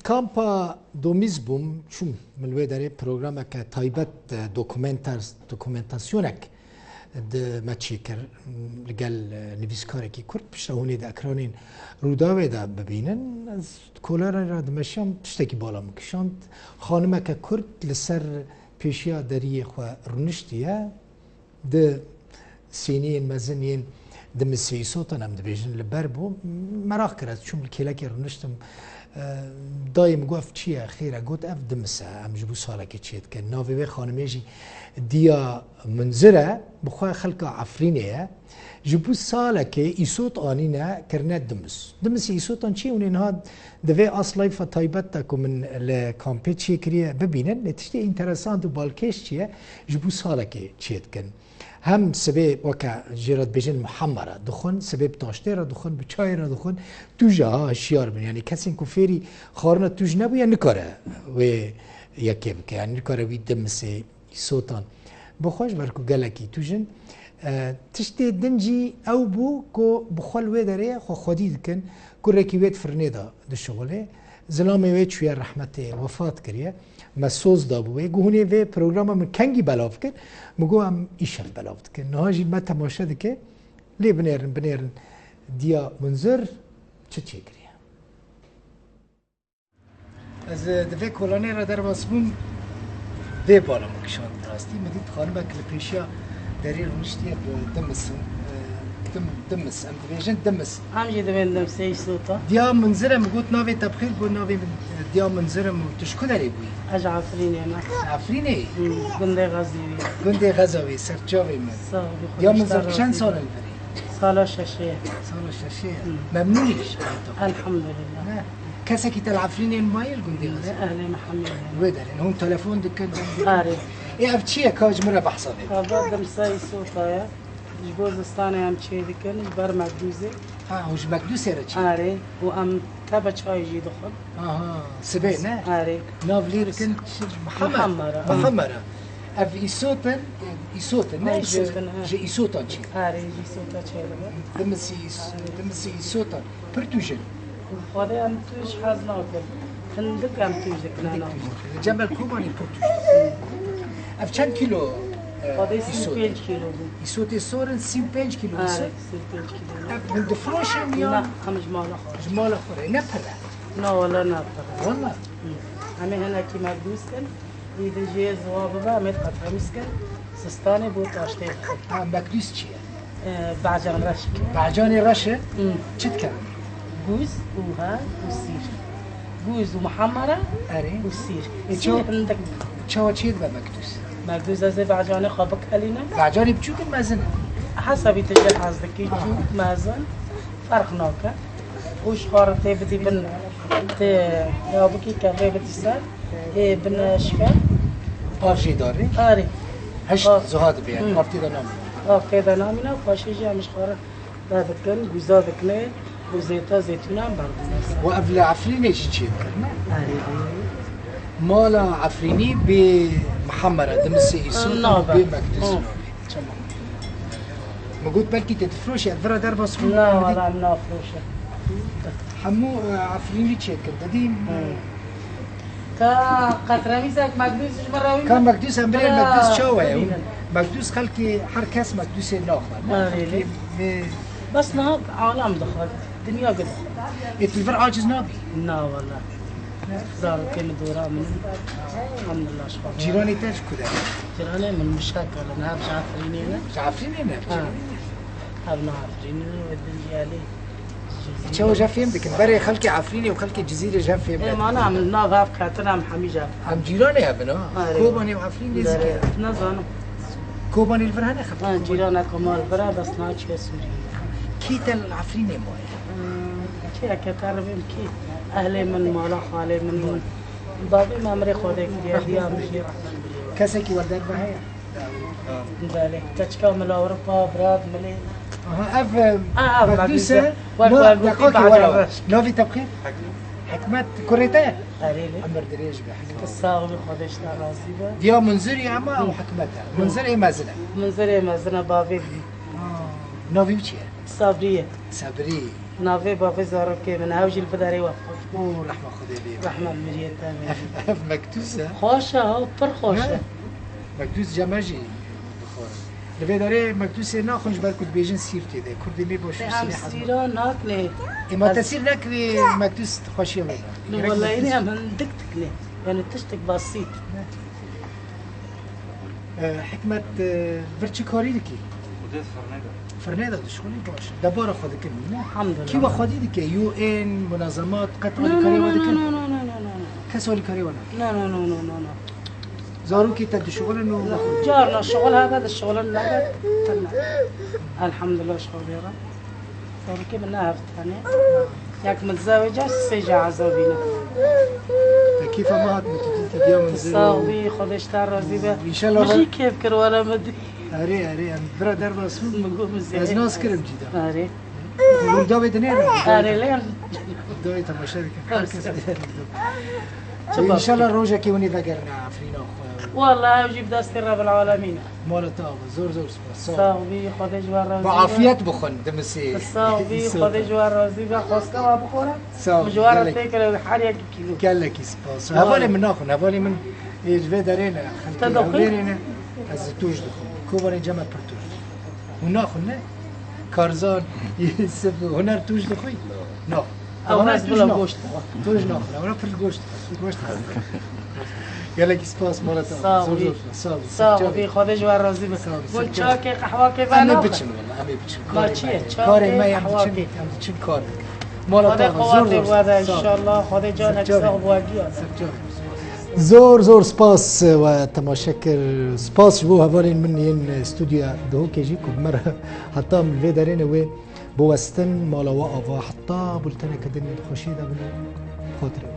کامپا دومیز بوم چون ملوی داره پروگرام که تایبت دوکومنتاسیونک ده مچی کر لگل نویسکاری که کرد پشتهونی ده اکرانین روداوی ده ببینن از کولار را دمشیم تشتکی بالا مکشاند خانمه که کرد لسر پیشیا داری خو رونشتیه ده سینین مزنین دم سیاساتن هم دبیجن لبر بو مراخ کرد چون کلاکی رونشتم دایم گفت چیه خیره گفت اف دمسه هم جبو ساله که چیت که ناوی خانمیجی دیا منظره بخواه خلق عفرینه جبو ساله که ایسوت آنینه کرنه دمس ایسوت آن چی اونین ها دوی اصلای فتایبت تاکو من لکامپی چیه کریه ببینن نتیجه اینترسانت و بالکش چیه جبو ساله که چیت کن هم سبب وکا جرات بجن محمره دخون سبب تاشته را دخون بچای را دخون توجه شیار بن یعنی کسی کو فری خارنا توج نبویا نکاره و یکی بکه یعنی نکاره وی دمسه صوتان بخوش برکو گلکی توجن تشتی دنجی او بو کو بخوال و داره خو خودی دکن کو رکیویت فرنیدا د شغله زلامه وی چویا رحمت وفات کریه مسوز دا بوی گونه و پروگرام من کنگی بلاف کن مگو هم ایشل بلاف کن نهاجی ما تماشا دکه لی بنیرن دیا منظر چه کریه از دفعه کلانی را در واسبون و بالا مکشان راستی مدید خانم کل پیشیا دری رونشتیه دمس ام دبیجن دمس همجی دوین دمسه ایسوتا دیا منظره مگوت ناوی تبخیر بو ناوی دیا منظره تشکو داری بوی اج عفرینه انا عفرینه گنده غزیوی گنده غزاوی سرچاوی من دیا منظر چند سال الفری سالا ششه سالا ششه ممنونیش الحمدلله کسی که العفرینه المایل گنده غزاوی اهل محمد ودارین هم تلفون دکن آره ای اف چیه کاج مره بحثانه هذا دمسه ایسوتا یا جبوزستان هم چی دکن بر مقدوزه وش مقدوس را چی آره و ام تبا چای جی دخل سبه نه آره نافلی رکن محمره اف ایسوتن نه جه ایسوتان چی آره ایسوتا چی دمسی ایسوتان پرتوشن خدا هم توش حز ناکن هندک هم توش دکنه جنبال کوبانی پرتوشن اف چند کیلو خدا 35 کیلو بود ایسوت سورن 35 کیلو آره ایسوت 35 کیلو من دفروشم یا نه همش مال خوش جمال خوره نه پره نه ولا نه فرق والله همه هنا کی مقدوس کن دیده جه زواب با امید قطعه میسکن سستانه بود داشته مقدوس چیه؟ بعجان رش بعجان رشه؟ چت کن؟ گوز و ها و سیر گوز و محمره اره و سیر چو عندك چه چیه به مقدوس؟ مقدوس از بعجان خابک کلینا بعجانی بچوک مزنه حسب تجهز دکی جود مازن فرق ناکه وش خارطه بدي بن يا بكي كافي بتسال بن شفا پارچه داره؟ آره هشت زهاد بیان پارتی دا نام كذا نامنا فاشيجي مش خارج هذا كان جوزا دكنه وزيتا زيتونه برضه و افل عفرینه چیه کرنه؟ مالا عفرینی به محمره دمسی ایسون و به مقدس مقود بلکی تتفروش الفرا در باس لا والله منافروشه همو عفرینی چیه کرده دیم قطرميزك مقدوس مراوي كان مقدوس هم بين مقدوس شوى مقدوس خلكي هر كاس مقدوس ناخذ بس نهار عالم دخل دنيا قد الفرع عاجز نابي لا والله زاروا كل دورة من الحمد لله شكرا جيراني تاج كذا جيراني من مشاكل نهار عفريني عفريني هبنا عفريني والدنيا عليه شو جافيم لكن بري خلكي عفريني وخلكي جزيرة جافيم إيه ما نعمل نافاف كاتنا محمي جاف هم جيراني هبنا كوباني وعفريني زكاة نزانو كوباني الفرهانة خبر جيرانا كمال برا بس ناچ سوري كيتا العفريني موي كي كتربم كي أهلي من مالا خالي من بابي ما مري خودك دي مشي كسكي ولدك بهاي بالك تشكا من أوروبا براد ملي اف مقدوسة دقاقي نوفي تبخير حكمت كوريتا عمر دريج بحكمت الصاغ خودش نراسيبه ديا منذري عما او حكمتها منذري مازنة منذري مازنة بابي نوفي بچيه صبرية صبري نافي بافي زارو كي من هاوجي البداري وفق او رحمه خدا ليه رحمة المرية تامين مكتوسه خوشة هاو پر خوشة مكتوس جماجي بخور لبي داري مكتوسه ناخنش بركو بيجن سيرتي ده كردي مي باش ام سيران هاكني اما تسير نكري مكتوس خوشي ولا والله إني هم دكتكني يعني تشتك بسيط حكمت برچی کاری دکی مدير فرناجة فرناده دشخونی باش دبار خود کنی الحمد لله کی و خودی دکی يو ان منظمات قطع لا الكاري لا ودك لا لا لا لا لا كسول الكاري ولا لا لا لا لا لا لا زارو كي تد شغل انه جارنا الشغل هذا الشغل النقد الحمد لله شغل يرى صار كيف منها فتاني ياك متزوجة سيجا عزوبينا كيف ما هات متتي اليوم نزل صاحبي خذ اشتار رزيبة ان شاء الله ماشي كيف كر ولا مدري اري برادر رسول مقوم از زين ناس كرم جدا اري ولدا بدنير اري لين دوي تماشا ان شاء الله روجا كي وني ذكرنا عفرينا والله اجيب داستي رب العالمين مالتا زور زور صاحبي خذ جوار رزيبة بعافيت بخون دمسي صاحبي خذ جوار رزيبة خاصة ما بخورة صاحبي جوار تيكل حاليا كيلو قال لك سباس هذول من ناخذ هذول من يجي دارينا خلينا از توش دخون کوبر جمع پر توش وناخذ نه کارزان يسب هنر توش دخوي نه او ناس بلا گوشت توش ناخذ انا پر گوشت قال لك سباس مالتا زور صاحبي خذ جوار رزيبة والشاكي قهوة انا بنا بتشم والله انا بتشم ما چیه؟ کار ما قهوه يم کی؟ بتشم كار خذ مالتا قواتي وهذا ان شاء الله خذ جانك صاحب واقعي زور سپاس و تماشاکر سپاس بو هوالین من ین استودیو دهو کجی کب مرة حتی من وی دارین و بوستن مالا و آوا حتی بولتنه کدن خوشی دا بنا خاطر